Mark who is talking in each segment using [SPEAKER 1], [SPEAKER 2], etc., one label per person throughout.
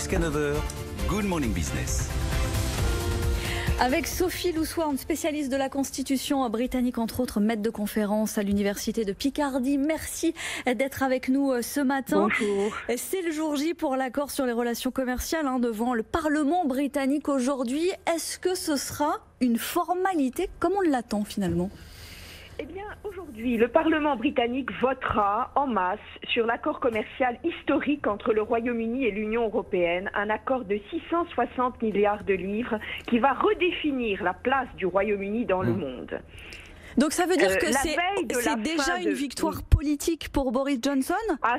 [SPEAKER 1] Jusqu'à 9h, Good Morning Business.
[SPEAKER 2] Avec Sophie Loussoirne, spécialiste de la Constitution britannique, entre autres maître de conférence à l'Université de Picardie. Merci d'être avec nous ce matin.
[SPEAKER 3] Bonjour.
[SPEAKER 2] C'est le jour J pour l'accord sur les relations commerciales devant le Parlement britannique aujourd'hui. Est-ce que ce sera une formalité comme on l'attend finalement ?
[SPEAKER 3] Eh bien, aujourd'hui, le Parlement britannique votera en masse sur l'accord commercial historique entre le Royaume-Uni et l'Union européenne, un accord de 660 milliards de livres qui va redéfinir la place du Royaume-Uni dans le monde.
[SPEAKER 2] Donc ça veut dire que c'est déjà une victoire politique pour Boris Johnson ?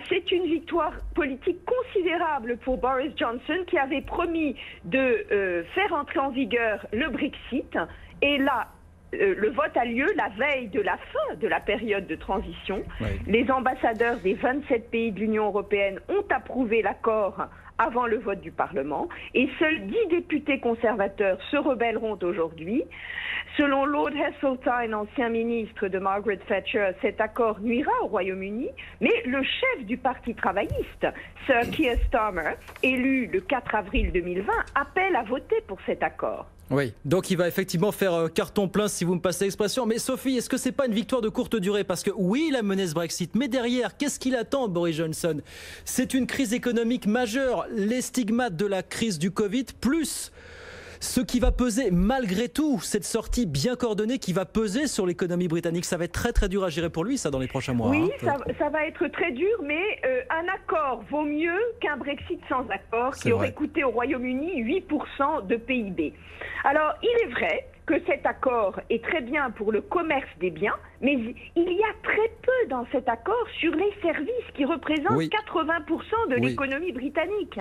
[SPEAKER 3] C'est une victoire politique considérable pour Boris Johnson qui avait promis de faire entrer en vigueur le Brexit. Et là, le vote a lieu la veille de la fin de la période de transition. Oui. Les ambassadeurs des 27 pays de l'Union européenne ont approuvé l'accord avant le vote du Parlement et seuls 10 députés conservateurs se rebelleront aujourd'hui. Selon Lord Heseltine, ancien ministre de Margaret Thatcher, cet accord nuira au Royaume-Uni, mais le chef du Parti travailliste, Sir Keir Starmer, élu le 4 avril 2020, appelle à voter pour cet accord.
[SPEAKER 4] Oui, donc il va effectivement faire carton plein si vous me passez l'expression. Mais Sophie, est-ce que c'est pas une victoire de courte durée? Parce que oui, il a mené ce Brexit, mais derrière, qu'est-ce qu'il attend, Boris Johnson? C'est une crise économique majeure, les stigmates de la crise du Covid, plus ce qui va peser malgré tout, cette sortie bien coordonnée qui va peser sur l'économie britannique. Ça va être très très dur à gérer pour lui, ça, dans les prochains mois.
[SPEAKER 3] Oui, ça va être très dur, mais un accord vaut mieux qu'un Brexit sans accord qui aurait coûté au Royaume-Uni 8% de PIB. Alors, il est vrai que cet accord est très bien pour le commerce des biens, mais il y a très peu dans cet accord sur les services qui représentent 80% de l'économie britannique.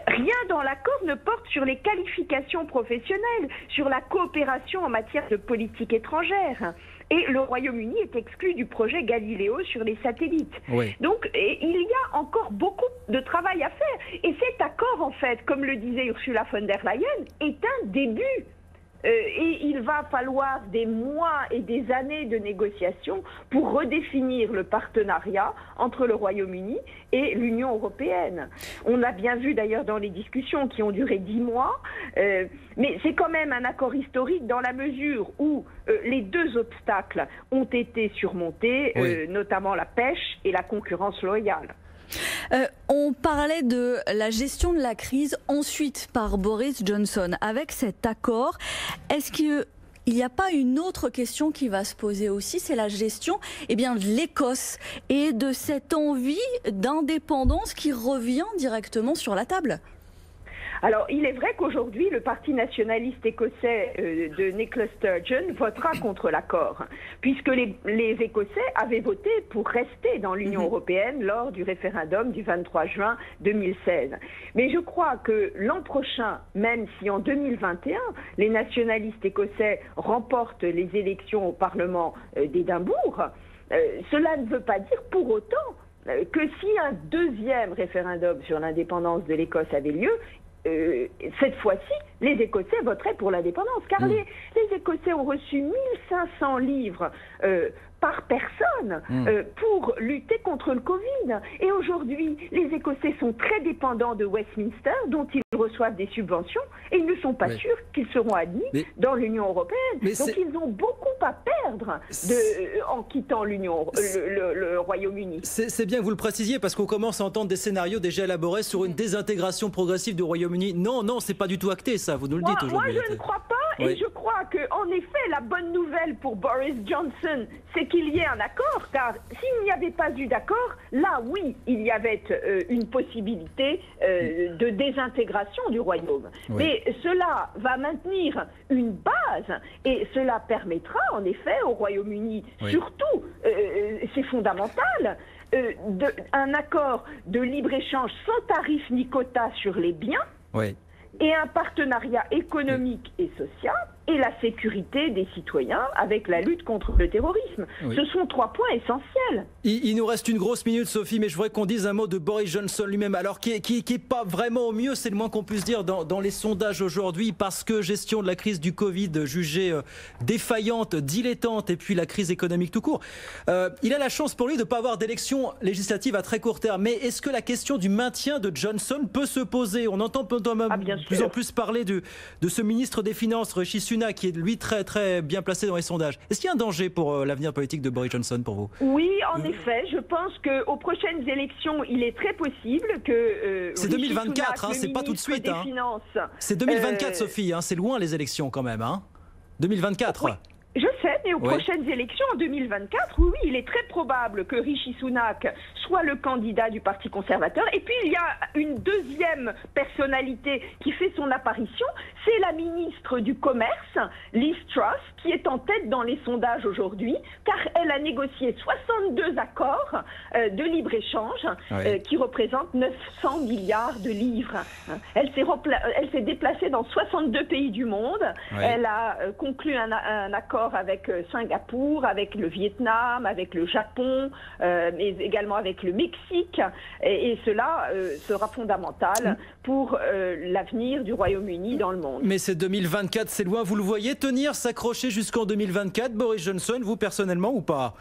[SPEAKER 3] Rien dans l'accord ne porte sur les qualifications professionnelles, sur la coopération en matière de politique étrangère. Et le Royaume-Uni est exclu du projet Galileo sur les satellites. Oui. Donc, il y a encore beaucoup de travail à faire. Et cet accord, en fait, comme le disait Ursula von der Leyen, est un début. Et il va falloir des mois et des années de négociations pour redéfinir le partenariat entre le Royaume-Uni et l'Union européenne. On l'a bien vu d'ailleurs dans les discussions qui ont duré 10 mois, mais c'est quand même un accord historique dans la mesure où les deux obstacles ont été surmontés, notamment la pêche et la concurrence loyale.
[SPEAKER 2] On parlait de la gestion de la crise ensuite par Boris Johnson. Avec cet accord, est-ce qu'il n'y a pas une autre question qui va se poser aussi? C'est la gestion de l'Écosse et de cette envie d'indépendance qui revient directement sur la table.
[SPEAKER 3] Alors, il est vrai qu'aujourd'hui, le Parti nationaliste écossais de Nicola Sturgeon votera contre l'accord, puisque les Écossais avaient voté pour rester dans l'Union européenne lors du référendum du 23 juin 2016. Mais je crois que l'an prochain, même si en 2021, les nationalistes écossais remportent les élections au Parlement d'Édimbourg, cela ne veut pas dire pour autant que si un deuxième référendum sur l'indépendance de l'Écosse avait lieu, cette fois-ci, les Écossais voteraient pour l'indépendance, car les Écossais ont reçu 1500 livres par personne pour lutter contre le Covid. Et aujourd'hui, les Écossais sont très dépendants de Westminster, dont ils reçoivent des subventions, et ils ne sont pas sûrs qu'ils seront admis dans l'Union européenne. Donc ils ont beaucoup à perdre en quittant le Royaume-Uni.
[SPEAKER 4] C'est bien que vous le précisiez, parce qu'on commence à entendre des scénarios déjà élaborés sur une désintégration progressive du Royaume-Uni. Non, c'est pas du tout acté, ça, vous nous le dites aujourd'hui.
[SPEAKER 3] Moi, je ne crois pas, et je crois qu'en effet, la bonne nouvelle pour Boris Johnson, c'est qu'il y ait un accord, car s'il n'y avait pas eu d'accord, là, oui, il y avait une possibilité de désintégration du Royaume. Mais cela va maintenir une base, et cela permettra, en effet, au Royaume-Uni, surtout, c'est fondamental, un accord de libre-échange sans tarif ni quota sur les biens, et un partenariat économique et social et la sécurité des citoyens avec la lutte contre le terrorisme. Oui. Ce sont 3 points essentiels.
[SPEAKER 4] Il nous reste une grosse minute, Sophie, mais je voudrais qu'on dise un mot de Boris Johnson lui-même. Alors, qui est pas vraiment au mieux, c'est le moins qu'on puisse dire dans les sondages aujourd'hui, parce que gestion de la crise du Covid jugée défaillante, dilettante, et puis la crise économique tout court. Il a la chance pour lui de ne pas avoir d'élection législative à très court terme. Mais est-ce que la question du maintien de Johnson peut se poser? On entend de plus en plus parler de ce ministre des Finances, Rishi Sunak, qui est lui très très bien placé dans les sondages. Est-ce qu'il y a un danger pour l'avenir politique de Boris Johnson pour vous?
[SPEAKER 3] Oui, en effet, je pense qu'aux prochaines élections, il est très possible que
[SPEAKER 4] c'est 2024, c'est pas tout de suite. C'est 2024, Sophie, c'est loin les élections quand même. 2024.
[SPEAKER 3] Oui. Je sais, mais aux prochaines élections, en 2024, oui, il est très probable que Rishi Sunak soit le candidat du Parti conservateur. Et puis, il y a une deuxième personnalité qui fait son apparition, c'est la ministre du Commerce, Liz Truss, qui est en tête dans les sondages aujourd'hui, car elle a négocié 62 accords de libre-échange qui représentent 900 milliards de livres. Elle s'est déplacée dans 62 pays du monde. Elle a conclu un accord avec Singapour, avec le Vietnam, avec le Japon, mais également avec le Mexique. Et cela sera fondamental pour l'avenir du Royaume-Uni dans le monde.
[SPEAKER 4] Mais c'est 2024, c'est loin. Vous le voyez tenir, s'accrocher jusqu'en 2024, Boris Johnson, vous personnellement ou pas?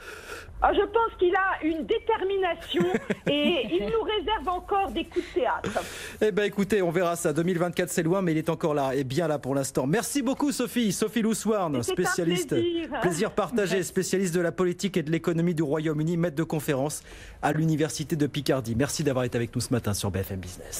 [SPEAKER 3] Je pense qu'il a une détermination et il nous réserve encore des coups de théâtre.
[SPEAKER 4] Eh bien écoutez, on verra ça. 2024 c'est loin, mais il est encore là et bien là pour l'instant. Merci beaucoup Sophie Loussoirne, spécialiste. Plaisir partagé, spécialiste de la politique et de l'économie du Royaume-Uni, maître de conférence à l'Université de Picardie. Merci d'avoir été avec nous ce matin sur BFM Business.